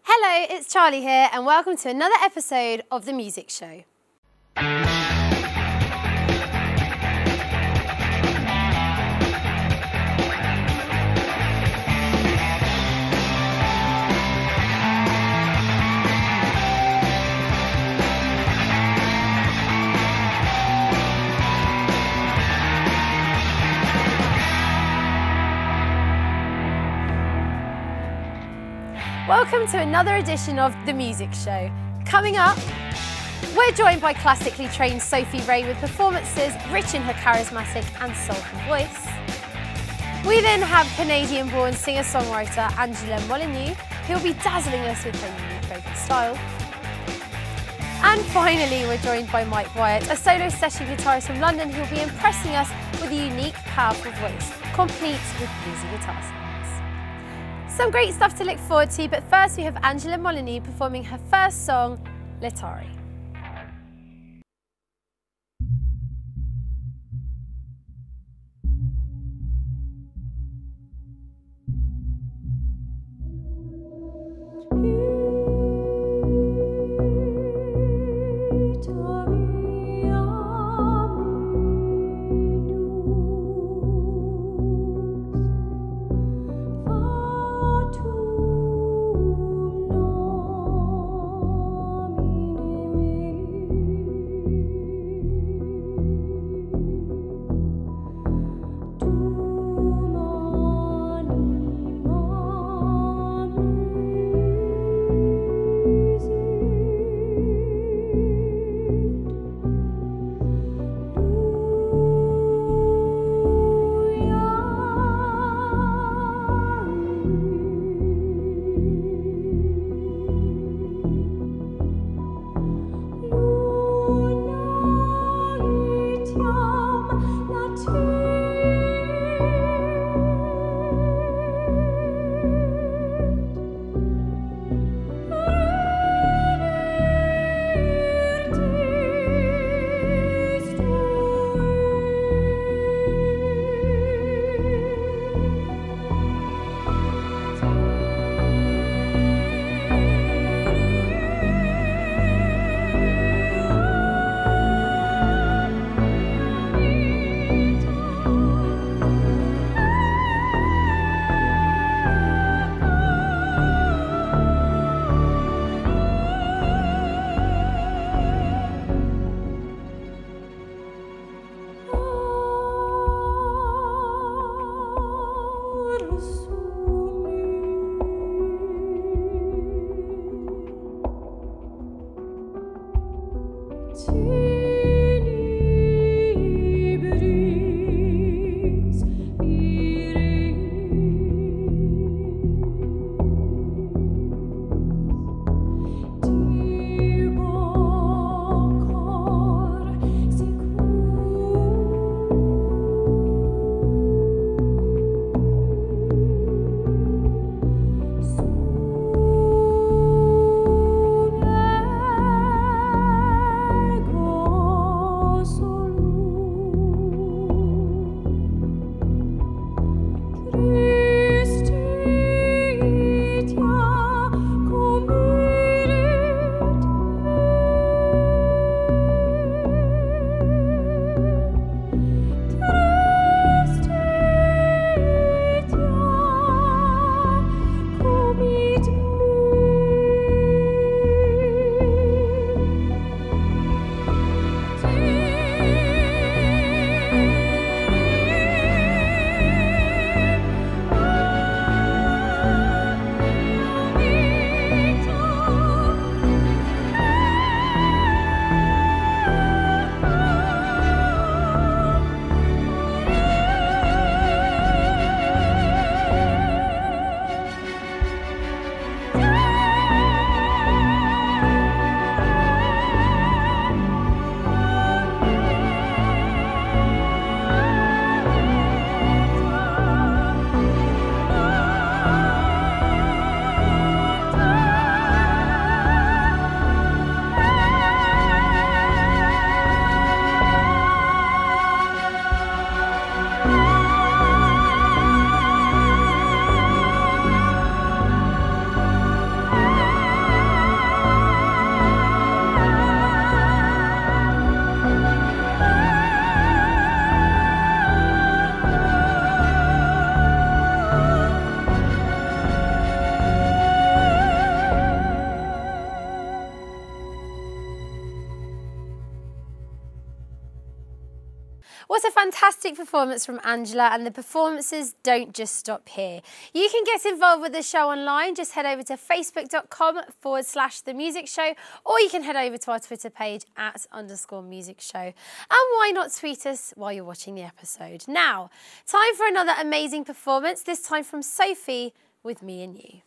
Hello, it's Charlie here and welcome to another episode of The Music Show. Welcome to another edition of The Music Show. Coming up, we're joined by classically trained Sophie Ray with performances rich in her charismatic and soulful voice. We then have Canadian-born singer-songwriter Angelyn Molineux, who will be dazzling us with her unique vocal style. And finally, we're joined by Wyatt, a solo session guitarist from London who will be impressing us with a unique, powerful voice, complete with easy guitar sounds. Some great stuff to look forward to, but first we have Angelyn Molineux performing her first song, Litari. fantastic performance from Angela, and the performances don't just stop here. You can get involved with the show online. Just head over to facebook.com/The Music Show, or you can head over to our Twitter page @_music show. And why not tweet us while you're watching the episode? Now, time for another amazing performance, this time from Sophie with Me and You.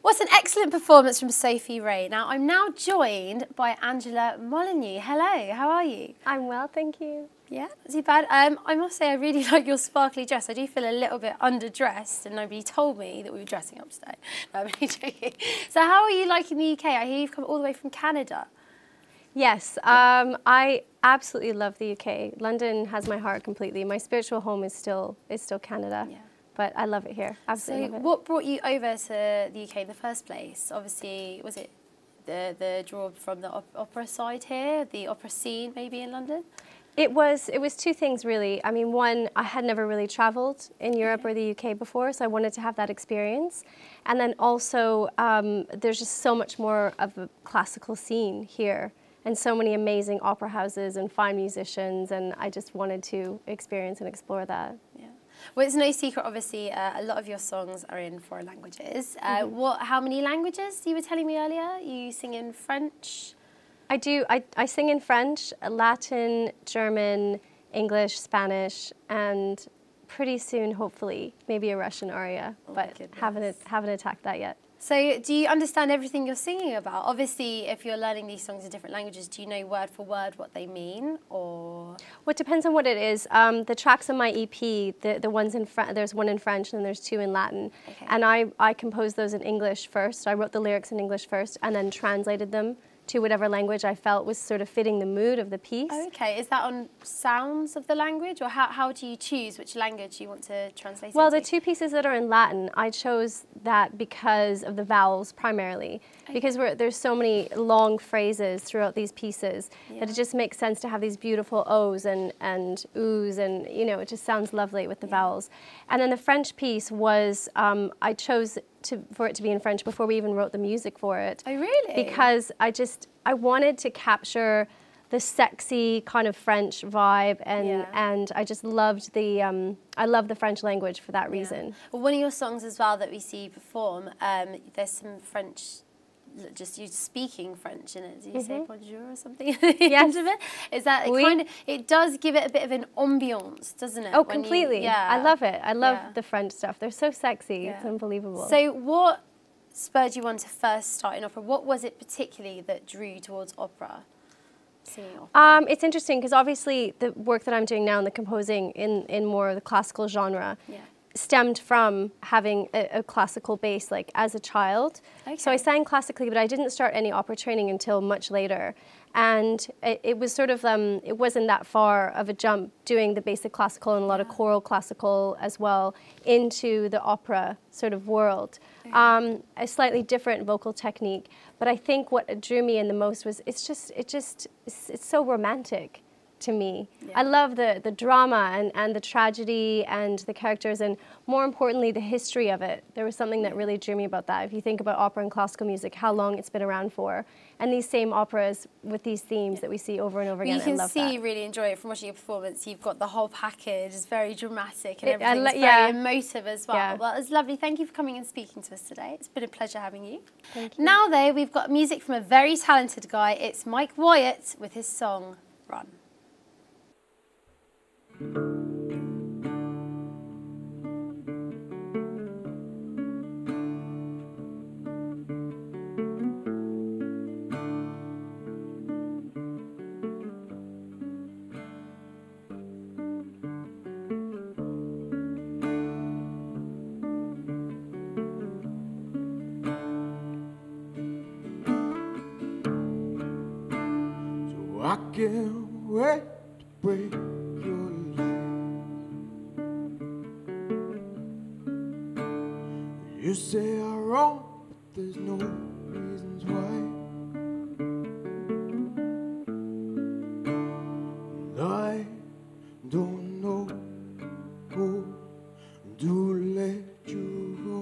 What an excellent performance from Sophie Ray. Now, I'm now joined by Angela Molineux. Hello, how are you? I'm well, thank you. Yeah, not too bad. I must say I really like your sparkly dress. I do feel a little bit underdressed, and nobody told me that we were dressing up today. No, I'm only joking. So how are you liking the UK? I hear you've come all the way from Canada. Yes, I absolutely love the UK. London has my heart completely. My spiritual home is still Canada. Yeah. But I love it here. Absolutely love it. What brought you over to the UK in the first place? Obviously, was it the draw from the opera side here, the opera scene maybe in London? It was two things really. I mean, one, I had never really travelled in Europe or the UK before, so I wanted to have that experience. And then also, there's just so much more of a classical scene here, and so many amazing opera houses and fine musicians, and I just wanted to experience and explore that. Yeah. Well, it's no secret, obviously, a lot of your songs are in foreign languages. How many languages you were telling me earlier? You sing in French? I do. I sing in French, Latin, German, English, Spanish, and pretty soon, hopefully, maybe a Russian aria, but haven't attacked that yet. So do you understand everything you're singing about? Obviously, if you're learning these songs in different languages, do you know word for word what they mean, or? Well, it depends on what it is. The tracks on my EP, the ones in there's one in French and there's two in Latin. Okay. And I composed those in English first. I wrote the lyrics in English first and then translated them to whatever language I felt was sort of fitting the mood of the piece. Okay, is that on sounds of the language, or how do you choose which language you want to translate Well, into? the two pieces that are in Latin, I chose that because of the vowels primarily, because there's so many long phrases throughout these pieces that it just makes sense to have these beautiful O's and U's, and you know, it just sounds lovely with the vowels. And then the French piece was, I chose for it to be in French before we even wrote the music for it. Oh, really? Because I wanted to capture the sexy kind of French vibe, and I just loved I love the French language for that reason. Well, one of your songs as well that we see you perform, there's some French, just you speaking French in it. Do you say bonjour or something at the end of it? Is that it does give it a bit of an ambiance, doesn't it? Oh, completely. I love it. I love the French stuff. They're so sexy. It's unbelievable. So what spurred you on to first start in opera? What was it particularly that drew you towards opera? Singing opera? It's interesting because obviously the work that I'm doing now in the composing in more of the classical genre stemmed from having a classical base, like as a child. Okay. So I sang classically, but I didn't start any opera training until much later. And it was sort of, it wasn't that far of a jump doing the basic classical and a lot of choral classical as well into the opera sort of world. A slightly different vocal technique. But I think what drew me in the most was it's so romantic to me. I love the drama and the tragedy and the characters, and more importantly, the history of it. There was something that really drew me about that. If you think about opera and classical music, how long it's been around for, and these same operas with these themes that we see over and over again. You can see you really enjoy it from watching your performance. You've got the whole package. It's very dramatic and everything's very emotive as well. Yeah. Well, it's lovely. Thank you for coming and speaking to us today. It's been a pleasure having you. Thank you. Now though, we've got music from a very talented guy. It's Mike Wyatt with his song, Run. So I can't wait to break your You say I'm wrong, but there's no reasons why. And I don't know who to let you go.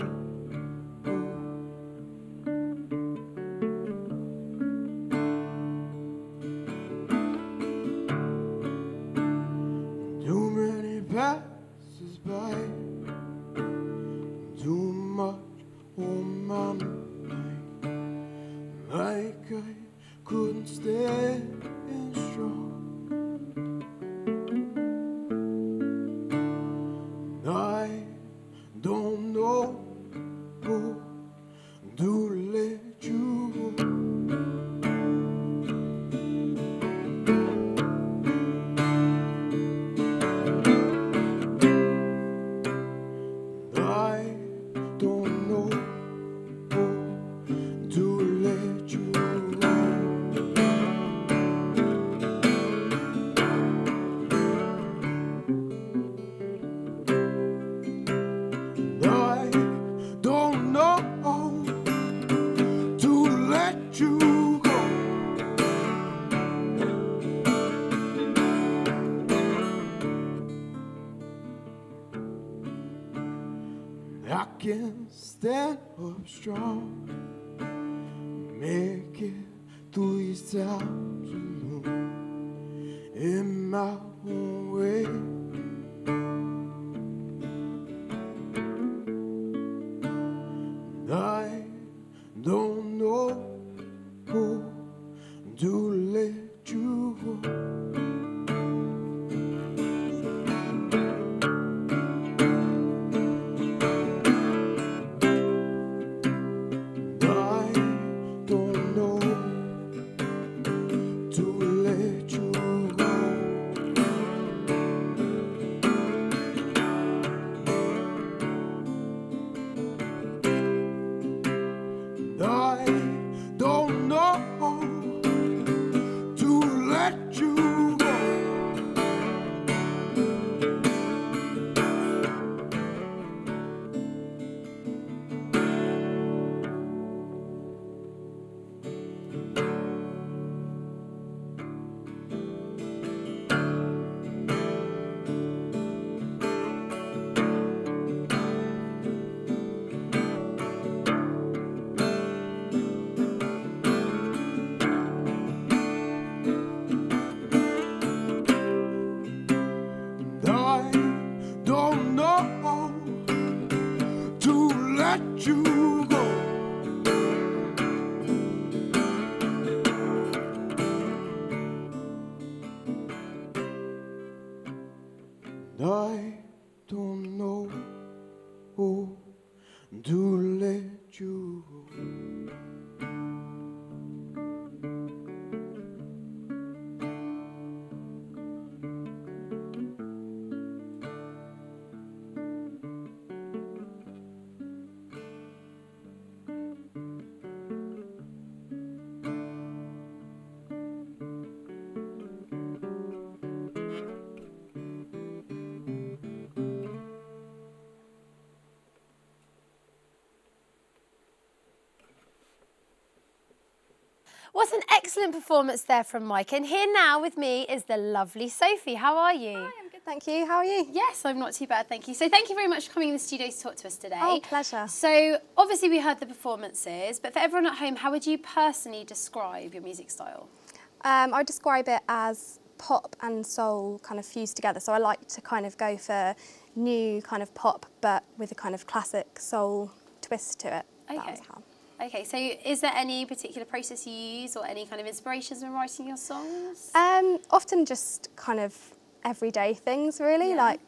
Too many passes by. Too much on my mind, like I couldn't stand strong. And I don't know who to let you go. I can stand up strong, make it through these times alone, in my own way. And I don't know who to let you go. I don't know who to let you go. What an excellent performance there from Mike. And here now with me is the lovely Sophie. How are you? Hi, I'm good, thank you. How are you? Yes, I'm not too bad, thank you. So thank you very much for coming in the studio to talk to us today. Oh, pleasure. So obviously we heard the performances, but for everyone at home, how would you personally describe your music style? I would describe it as pop and soul kind of fused together. So I like to kind of go for new kind of pop, but with a kind of classic soul twist to it. Okay. That was how. Okay, so is there any particular process you use or any kind of inspirations when writing your songs? Often just kind of everyday things, really, like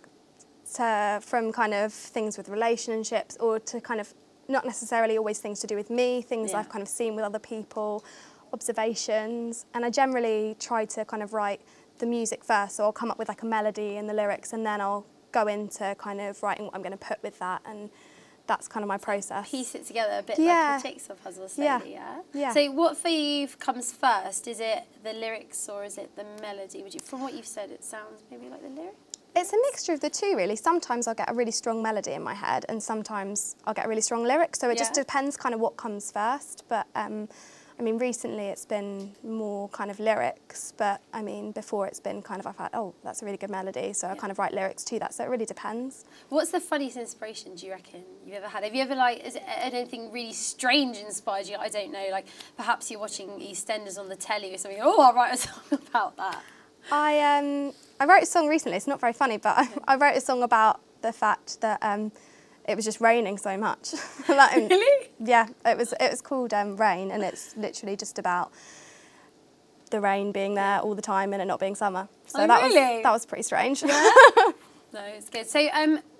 from kind of things with relationships or to kind of not necessarily always things to do with me, things I've kind of seen with other people, observations, and I generally try to kind of write the music first, so I'll come up with like a melody and the lyrics and then I'll go into kind of writing what I'm going to put with that, and that's kind of my process. Piece it together a bit like a jigsaw puzzle slowly, yeah? So what for you comes first? Is it the lyrics or is it the melody? From what you've said, it sounds maybe like the lyrics? It's a mixture of the two, really. Sometimes I'll get a really strong melody in my head and sometimes I'll get really strong lyrics, so it just depends kind of what comes first. But I mean, recently it's been more kind of lyrics, but I mean, before it's been kind of, I've had, oh, that's a really good melody, so I kind of write lyrics to that, so it really depends. What's the funniest inspiration, do you reckon, you've ever had? Have you ever, like, is it anything really strange inspired you? I don't know, like, perhaps you're watching EastEnders on the telly or something, oh, I'll write a song about that. I wrote a song recently, it's not very funny, but I wrote a song about the fact that it was just raining so much. Like, really? Yeah, it was called Rain, and it's literally just about the rain being there all the time and it not being summer. So that was pretty strange. Yeah? No, it's good. So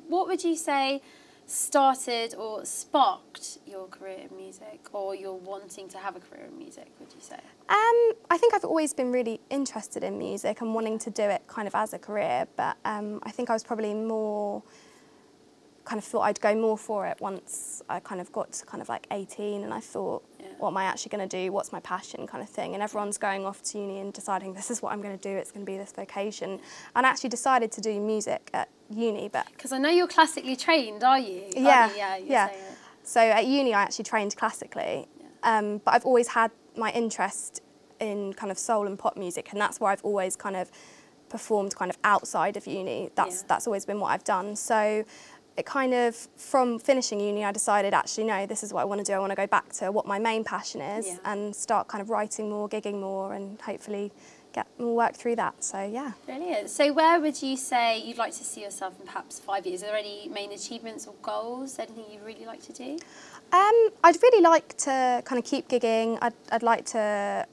what would you say started or sparked your career in music, or your wanting to have a career in music, would you say? I think I've always been really interested in music and wanting to do it kind of as a career, but I think I was probably more kind of thought I'd go more for it once I kind of got to kind of like 18 and I thought, what am I actually going to do? What's my passion kind of thing? And everyone's going off to uni and deciding this is what I'm going to do, it's going to be this vocation. And I actually decided to do music at uni, but... Because I know you're classically trained, are you? Yeah. So at uni I actually trained classically, but I've always had my interest in kind of soul and pop music, and that's where I've always kind of performed kind of outside of uni. That's always been what I've done. So it kind of, from finishing uni, I decided, actually, no, this is what I want to do. I want to go back to what my main passion is and start kind of writing more, gigging more, and hopefully get more work through that. So, yeah. Brilliant. So where would you say you'd like to see yourself in perhaps 5 years? Are there any main achievements or goals, anything you'd really like to do? I'd really like to kind of keep gigging. I'd like to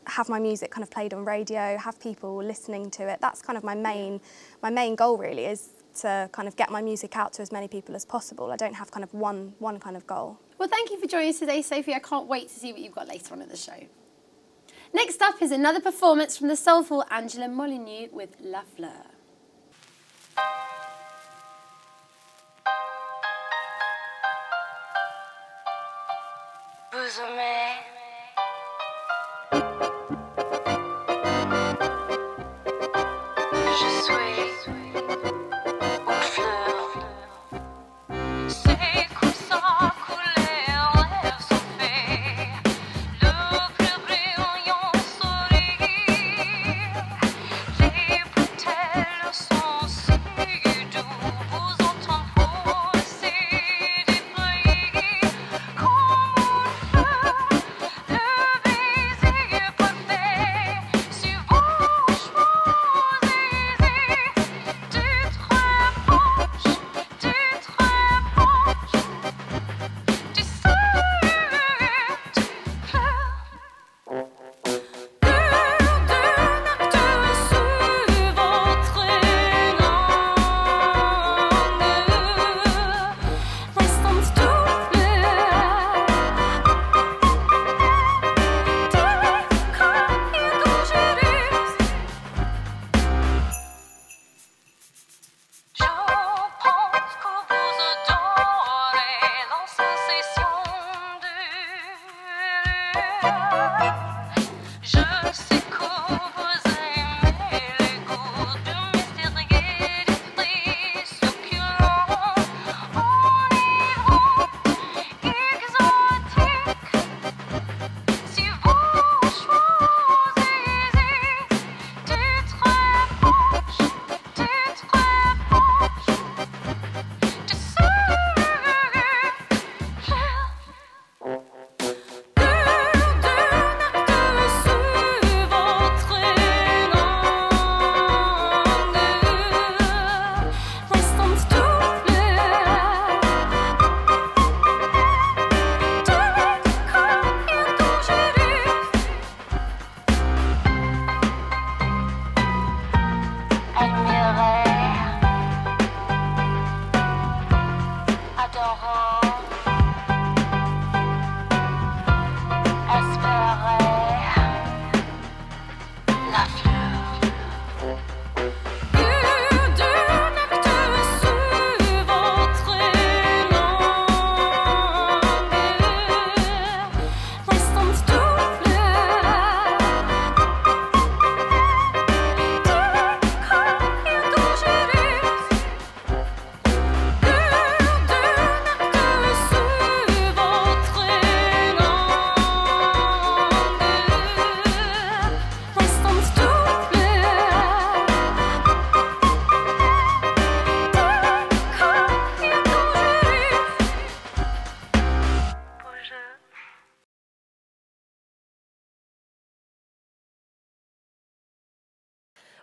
have my music kind of played on radio, have people listening to it. That's kind of my main goal, really, is to kind of get my music out to as many people as possible. I don't have kind of one kind of goal. Well, thank you for joining us today, Sophie. I can't wait to see what you've got later on at the show. Next up is another performance from the soulful Angela Molineux with La Fleur. Vous aimez. Je suis une fleur. C'est comme ça que les rêves sont faits. Le plus brillant sourire. Les pétales sont si doux. Vous entendez pousser des feuilles comme une fleur. Le baiser parfait. Si vous choisissez d'être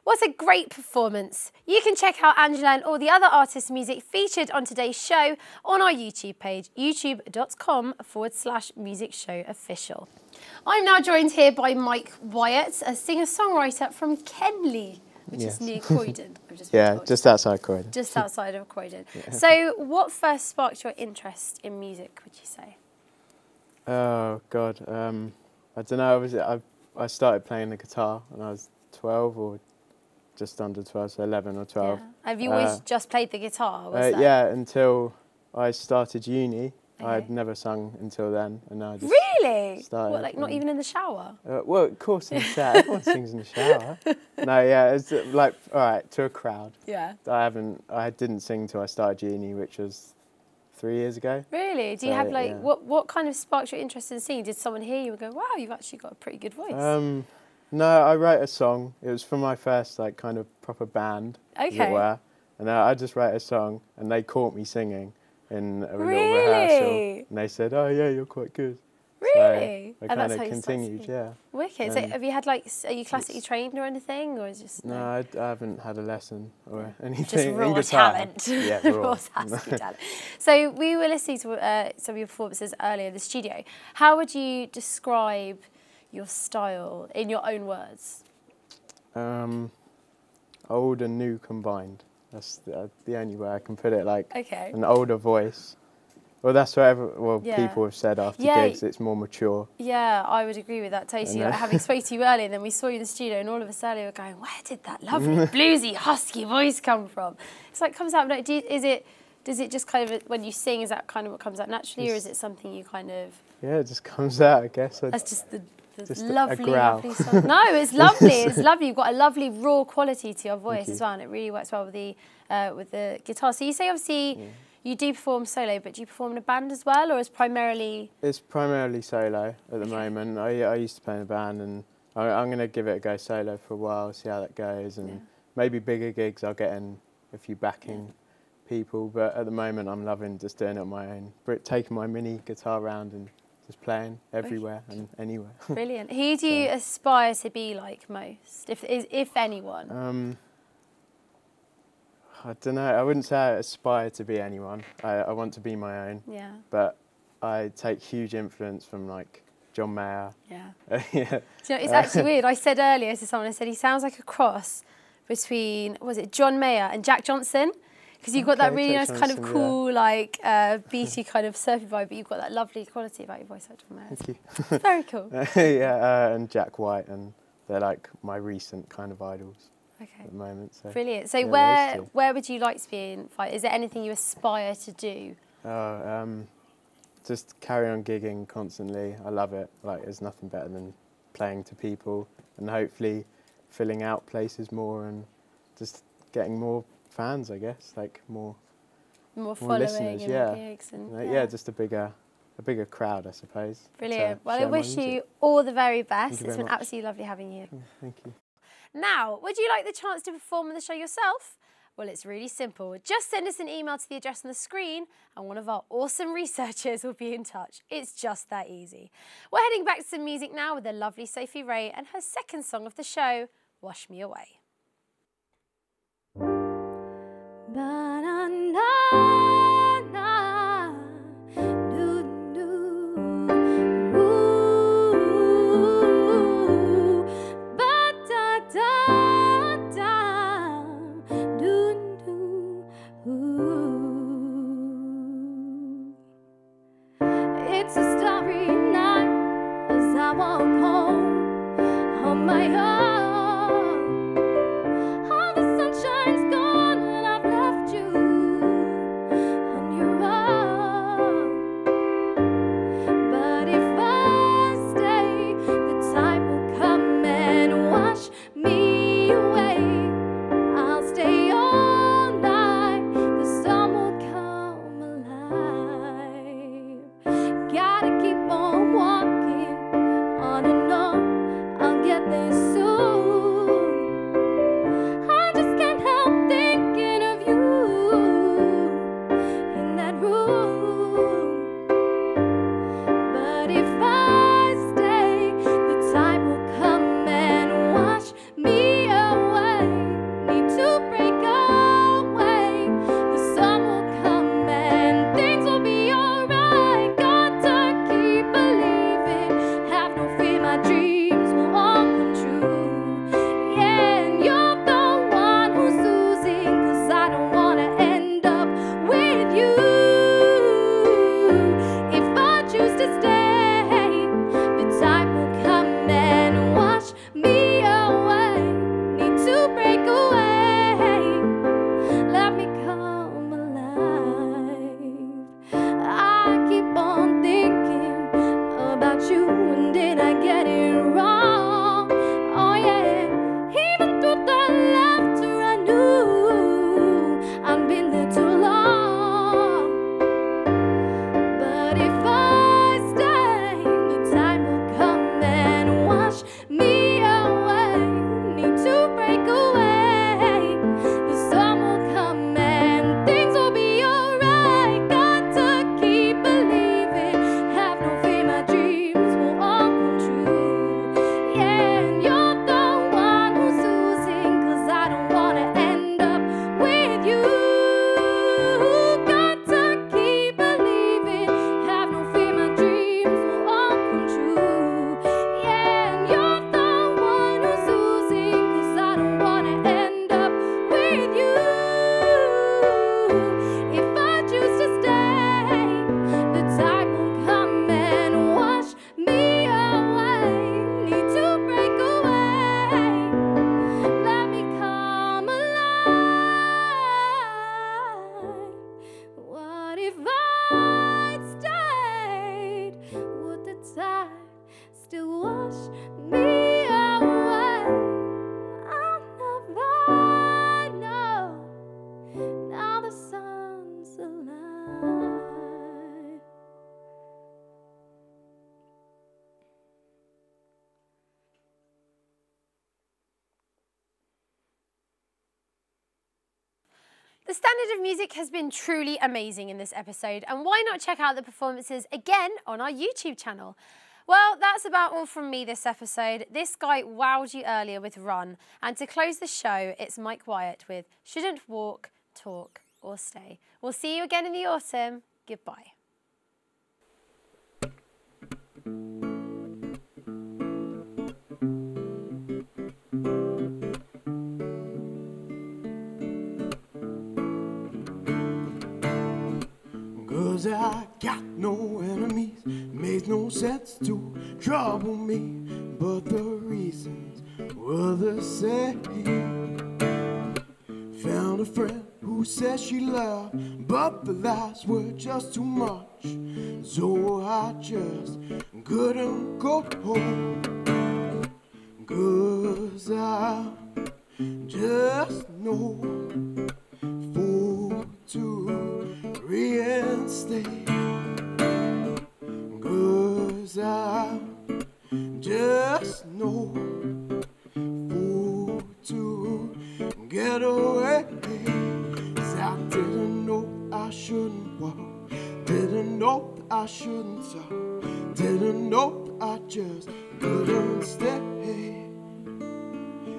What a great performance. You can check out Angela and all the other artists' music featured on today's show on our YouTube page, youtube.com/music show official. I'm now joined here by Mike Wyatt, a singer-songwriter from Kenley, which is near Croydon. Just outside Croydon. Just outside of Croydon. Yeah. So what first sparked your interest in music, would you say? Oh, God. I don't know. I started playing the guitar when I was 12 or just under 12, so 11 or 12. Yeah. Have you always just played the guitar? Yeah, until I started uni. I'd never sung until then, and now I just Really? started. What, like not even in the shower? Well, of course in the shower. Everyone sings in the shower. No, yeah, it's like, all right, to a crowd. Yeah. I didn't sing till I started uni, which was 3 years ago. Really? Do you have like, what kind of sparked your interest in singing? Did someone hear you and go, wow, you've actually got a pretty good voice? No, I wrote a song. It was for my first like kind of proper band, as it were. And I just wrote a song, and they caught me singing in a little rehearsal. And they said, oh yeah, you're quite good. Really? So I kind of continued, yeah. Wicked. So have you had like, are you classically trained or anything, or is just? No, I haven't had a lesson or anything. Just raw talent. Yeah, raw. talent. So we were listening to some of your performances earlier in the studio. How would you describe your style in your own words? Old and new combined. That's the only way I can put it. Like an older voice. Well, that's what people have said after gigs. It's more mature. Yeah, I would agree with that totally. Like, having spoke to you earlier, and then we saw you in the studio, and all of a sudden we were going, "Where did that lovely bluesy, husky voice come from?" It's like comes out. Does it just kind of when you sing? Is that kind of what comes out naturally, or is it something you kind of? Yeah, it just comes out. I guess. That's just just lovely song. No, it's lovely. It's lovely. You've got a lovely raw quality to your voice as well, and it really works well with the guitar. So you say obviously. You do perform solo, but do you perform in a band as well, or is primarily? It's primarily solo at the moment. I used to play in a band, and I'm going to give it a go solo for a while, see how that goes, and maybe bigger gigs I'll get in a few backing people. But at the moment, I'm loving just doing it on my own, taking my mini guitar around and just playing everywhere and anywhere. Brilliant. Who do you aspire to be like most, if anyone? I don't know. I wouldn't say I aspire to be anyone. I want to be my own. Yeah. But I take huge influence from like John Mayer. Yeah. Yeah. Do you know, it's actually weird. I said earlier to someone, I said he sounds like a cross between John Mayer and Jack Johnson, because you've got that really nice kind of cool like beaty kind of surfy vibe, but you've got that lovely quality about your voice like John Mayer. Thank you. Very cool. Yeah. And Jack White, and they're like my recent kind of idols. Okay. At the moment, so. Brilliant. So yeah, where would you like to be in fight? Is there anything you aspire to do? Just carry on gigging constantly. I love it. Like there's nothing better than playing to people and hopefully filling out places more and just getting more fans, I guess. Like more following listeners, and gigs and just a bigger crowd, I suppose. Brilliant. Well, I wish you all the very best. It's been absolutely lovely having you. Thank you. Now, would you like the chance to perform on the show yourself? Well, it's really simple. Just send us an email to the address on the screen and one of our awesome researchers will be in touch. It's just that easy. We're heading back to some music now with the lovely Sophie Ray and her second song of the show, Wash Me Away. It's a starry night as I walk home on my own. All the sunshine's gone and I've left you with you. If I choose to stay, the tide will come and wash me away. Need to break away. Let me come alive. What if I'd stayed? Would the tide still wash me away? I'll never know. Now the sun's alive. The standard of music has been truly amazing in this episode, and why not check out the performances again on our YouTube channel? Well, that's about all from me this episode. This guy wowed you earlier with Run, and to close the show, it's Mike Wyatt with Shouldn't Walk, Talk or Stay. We'll see you again in the autumn. Goodbye. Cause I got no enemies, makes no sense to trouble me, but the reasons were the same. Found a friend who said she loved, but the lies were just too much, so I just couldn't go home. Cause I just know fool to reinstate. Cause I just know fool to get away. 'Cause I didn't know I shouldn't walk, didn't know that I shouldn't talk, didn't know that I just couldn't stay.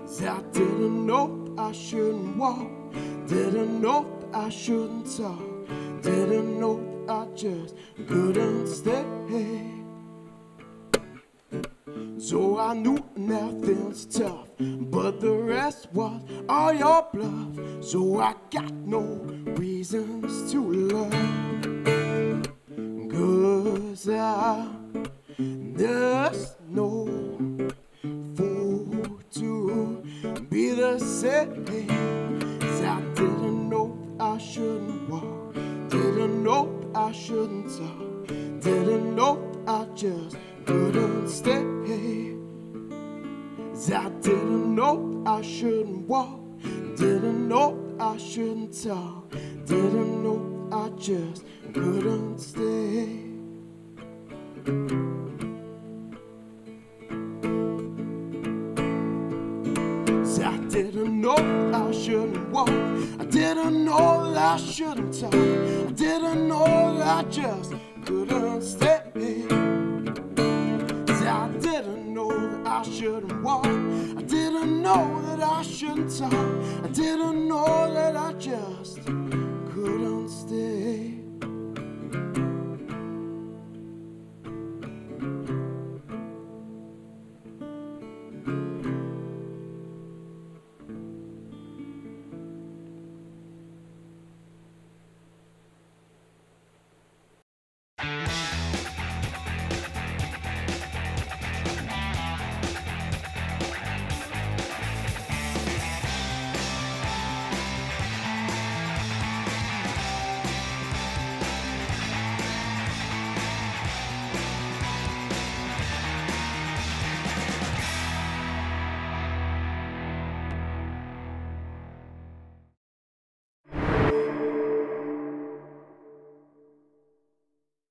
'Cause I didn't know that I shouldn't walk, didn't know that I shouldn't talk, didn't know that I just couldn't stay. So I knew nothing's tough, but the rest was all your bluff. So I got no reasons to love. 'Cause I just know fool to be the same. 'Cause I didn't know that I shouldn't walk, didn't know that I shouldn't talk, didn't know that I just couldn't stay. 'Cause I didn't know that I shouldn't walk, didn't know that I shouldn't talk, didn't know that I just couldn't stay. I didn't know that I shouldn't walk, I didn't know that I shouldn't talk, I didn't know that I just couldn't stay. I didn't know that I shouldn't walk, I didn't know that I shouldn't talk, I didn't know that